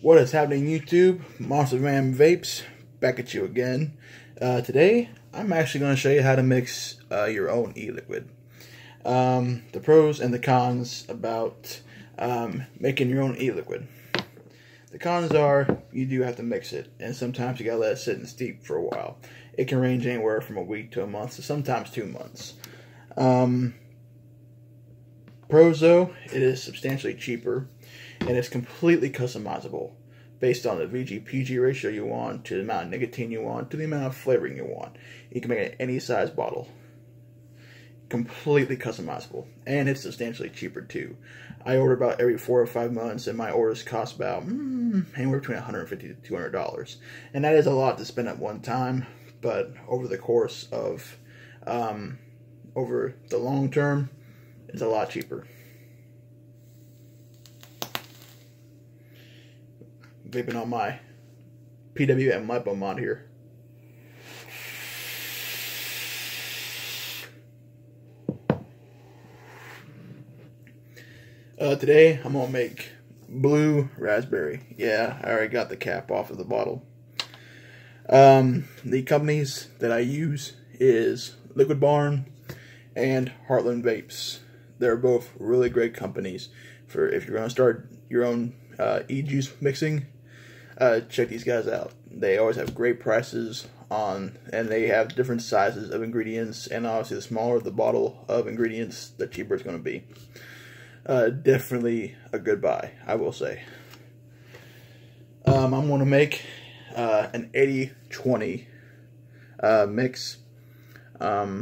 What is happening, YouTube? Monster Man Vapes, back at you again. Today, I'm actually going to show you how to mix your own e-liquid. The pros and the cons about making your own e-liquid. The cons are, you do have to mix it, and sometimes you gotta let it sit and steep for a while. It can range anywhere from a week to a month, so sometimes 2 months. Pros though, it is substantially cheaper, and it's completely customizable based on the VG-PG ratio you want, to the amount of nicotine you want, to the amount of flavoring you want. You can make it any size bottle. Completely customizable, and it's substantially cheaper too. I order about every 4 or 5 months, and my orders cost about anywhere between $150 to $200, and that is a lot to spend at one time. But over the course of over the long term, it's a lot cheaper. Vaping on my PWM lipo mod here. Today I'm gonna make blue raspberry. Yeah, I already got the cap off of the bottle. The companies that I use is Liquid Barn and Heartland Vapes. They're both really great companies for if you're gonna start your own e-juice mixing. Check these guys out. They always have great prices on, and they have different sizes of ingredients, and obviously the smaller the bottle of ingredients, the cheaper it's going to be. Definitely a good buy, I will say. I'm going to make an 80-20 mix. 80%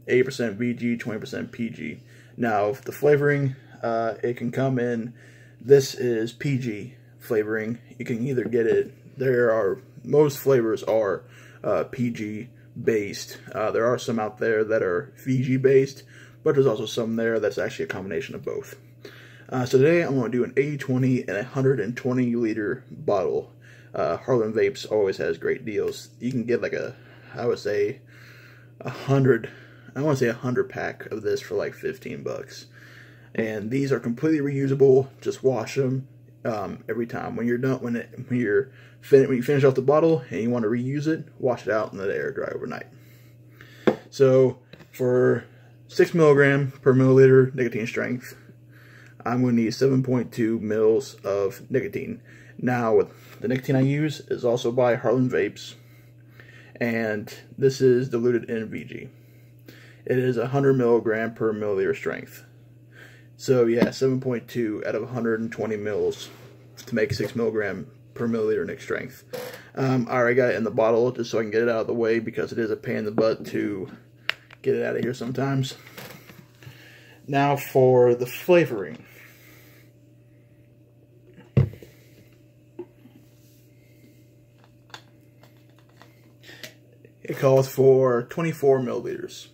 VG, 20% PG. Now, the flavoring, it can come in, this is PG flavoring. You can either get it, most flavors are PG based. There are some out there that are VG based, but there's also some there that's actually a combination of both. So today I'm going to do an 80-20 and a 120 liter bottle. Heartland Vapes always has great deals. You can get like I would say 100 pack of this for like 15 bucks. And these are completely reusable. Just wash them every time. When you're done, when you finish off the bottle and you want to reuse it, wash it out and let it air dry overnight. So for 6 milligram per milliliter nicotine strength, I'm going to need 7.2 mils of nicotine. Now, the nicotine I use is also by Heartland Vapes, and this is diluted in VG. It is 100 milligram per milliliter strength. So yeah, 7.2 out of 120 mils to make 6 milligram per milliliter nic strength. I already got it in the bottle just so I can get it out of the way, because it is a pain in the butt to get it out of here sometimes. Now for the flavoring. It calls for 24 milliliters.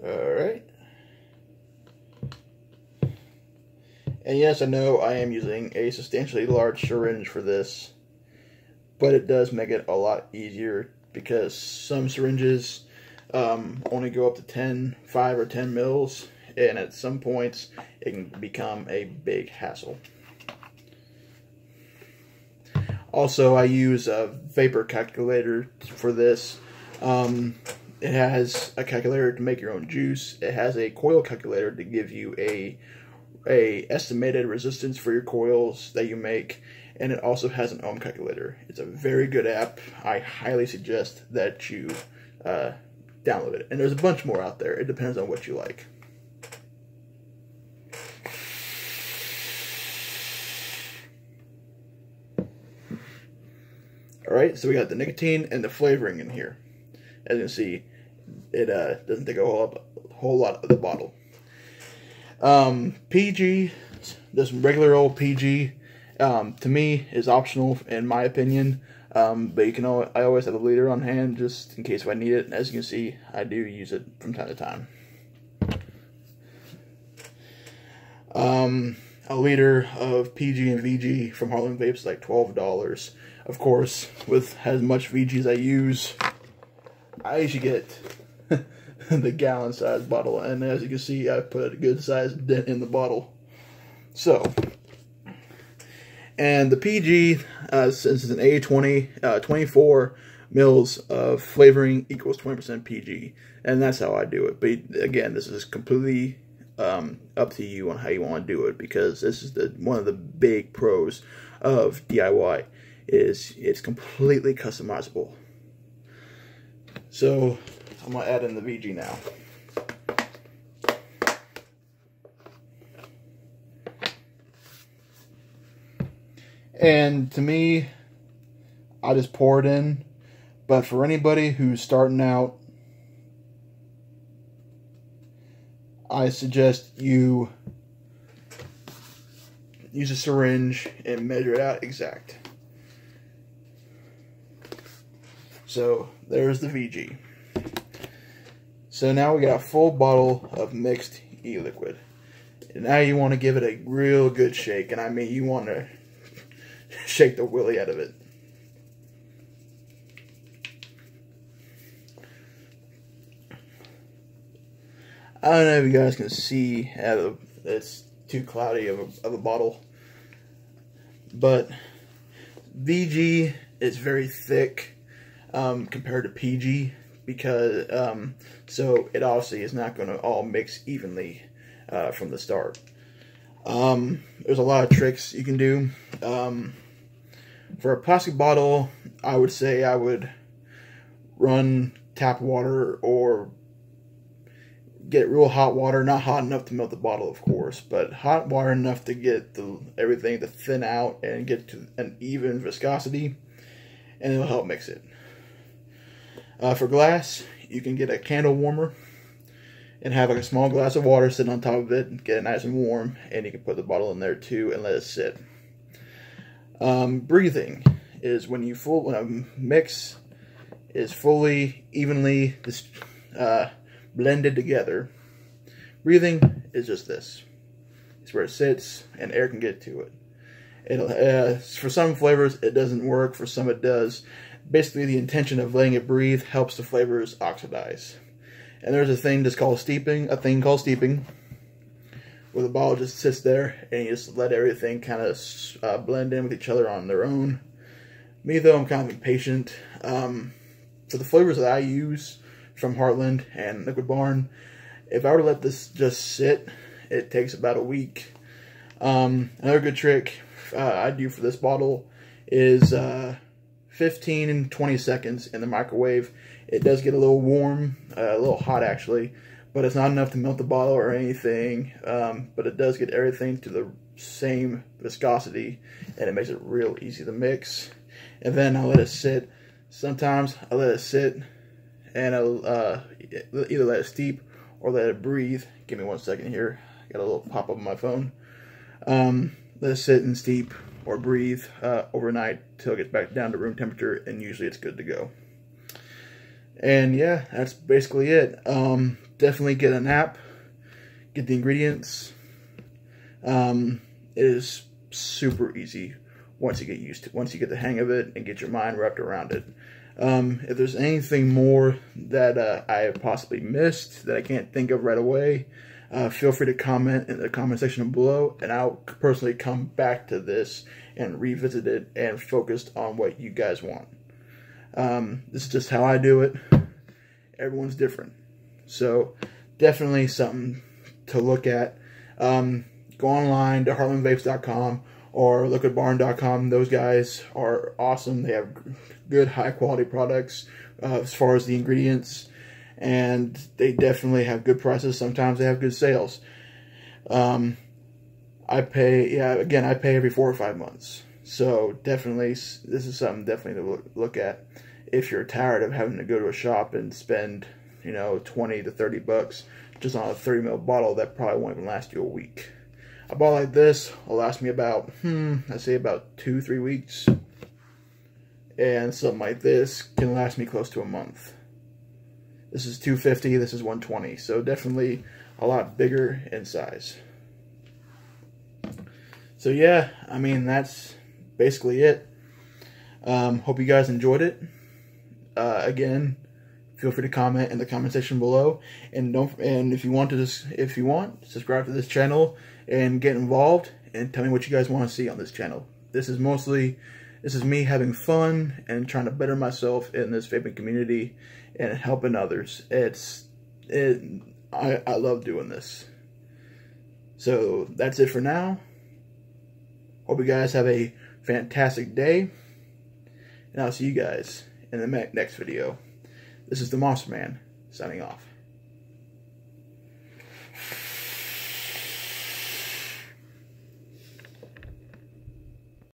Alright. And yes, I know I am using a substantially large syringe for this, but it does make it a lot easier, because some syringes only go up to 5 or 10 mils, and at some points it can become a big hassle. Also, I use a vapor calculator for this. It has a calculator to make your own juice. It has a coil calculator to give you a estimated resistance for your coils that you make, and it also has an ohm calculator. It's a very good app. I highly suggest that you download it. And there's a bunch more out there. It depends on what you like. Alright, so we got the nicotine and the flavoring in here. As you can see, it doesn't take a whole lot of the bottle. PG, this regular old PG, to me is optional in my opinion, but you can I always have a liter on hand just in case if I need it. As you can see, I do use it from time to time. a liter of PG and VG from Heartland Vapes is like $12. Of course, with as much VG as I use, I usually get the gallon size bottle, and as you can see, I put a good sized dent in the bottle. So, and the PG, since it's an A20, 24 mils of flavoring equals 20% PG, and that's how I do it. But again, this is completely up to you on how you want to do it, because this is one of the big pros of DIY is it's completely customizable. So I'm going to add in the VG now. And to me, I just pour it in. But for anybody who's starting out, I suggest you use a syringe and measure it out exact. So there's the VG. So now we got a full bottle of mixed e-liquid. And now you want to give it a real good shake. And I mean, you want to shake the willy out of it. I don't know if you guys can see out of it's too cloudy of a bottle, but VG is very thick compared to PG, because so it obviously is not going to all mix evenly from the start. There's a lot of tricks you can do. For a plastic bottle, I would say I would run tap water or get real hot water, not hot enough to melt the bottle, of course, but hot water enough to get everything to thin out and get to an even viscosity, and it'll help mix it. For glass, you can get a candle warmer and have like a small glass of water sitting on top of it, get it nice and warm, and you can put the bottle in there too and let it sit. Breathing is when a mix is fully, evenly blended together. Breathing is just this. It's where it sits and air can get to it. It'll for some flavors it doesn't work, for some it does. Basically, the intention of letting it breathe helps the flavors oxidize. And there's a thing called steeping, where the bottle just sits there and you just let everything kind of blend in with each other on their own. Me though, I'm kind of impatient. For the flavors that I use from Heartland and Liquid Barn, if I were to let this just sit, it takes about a week. Another good trick I do for this bottle is 15 and 20 seconds in the microwave. It does get a little warm, a little hot actually, but it's not enough to melt the bottle or anything, but it does get everything to the same viscosity, and it makes it real easy to mix. And then I'll let it sit. Sometimes I let it sit and I'll either let it steep or let it breathe. Give me 1 second here. Got a little pop-up on my phone. Let it sit and steep or breathe overnight till it gets back down to room temperature, and usually it's good to go. And yeah, that's basically it. Definitely get an app, get the ingredients. It is super easy once you get used to it, once you get the hang of it and get your mind wrapped around it. If there's anything more that I have possibly missed that I can't think of right away, feel free to comment in the comment section below, and I'll personally come back to this and revisit it and focus on what you guys want. This is just how I do it. Everyone's different. So definitely something to look at. Go online to heartlandvapes.com or liquidbarn.com. Those guys are awesome. They have good high quality products as far as the ingredients, and they definitely have good prices. Sometimes they have good sales. I pay every 4 or 5 months. So definitely, this is something definitely to look at if you're tired of having to go to a shop and spend, you know, 20 to 30 bucks just on a 30 ml bottle that probably won't even last you a week. A bottle like this will last me about, I'd say about 2-3 weeks. And something like this can last me close to a month. This is 250, this is 120, so definitely a lot bigger in size. So yeah, I mean, that's basically it. Hope you guys enjoyed it. Again, feel free to comment in the comment section below, and if you want, subscribe to this channel and get involved and tell me what you guys want to see on this channel. This is me having fun and trying to better myself in this vaping community and helping others. I love doing this. So that's it for now. Hope you guys have a fantastic day, and I'll see you guys in the next video. This is the Monster Man, signing off.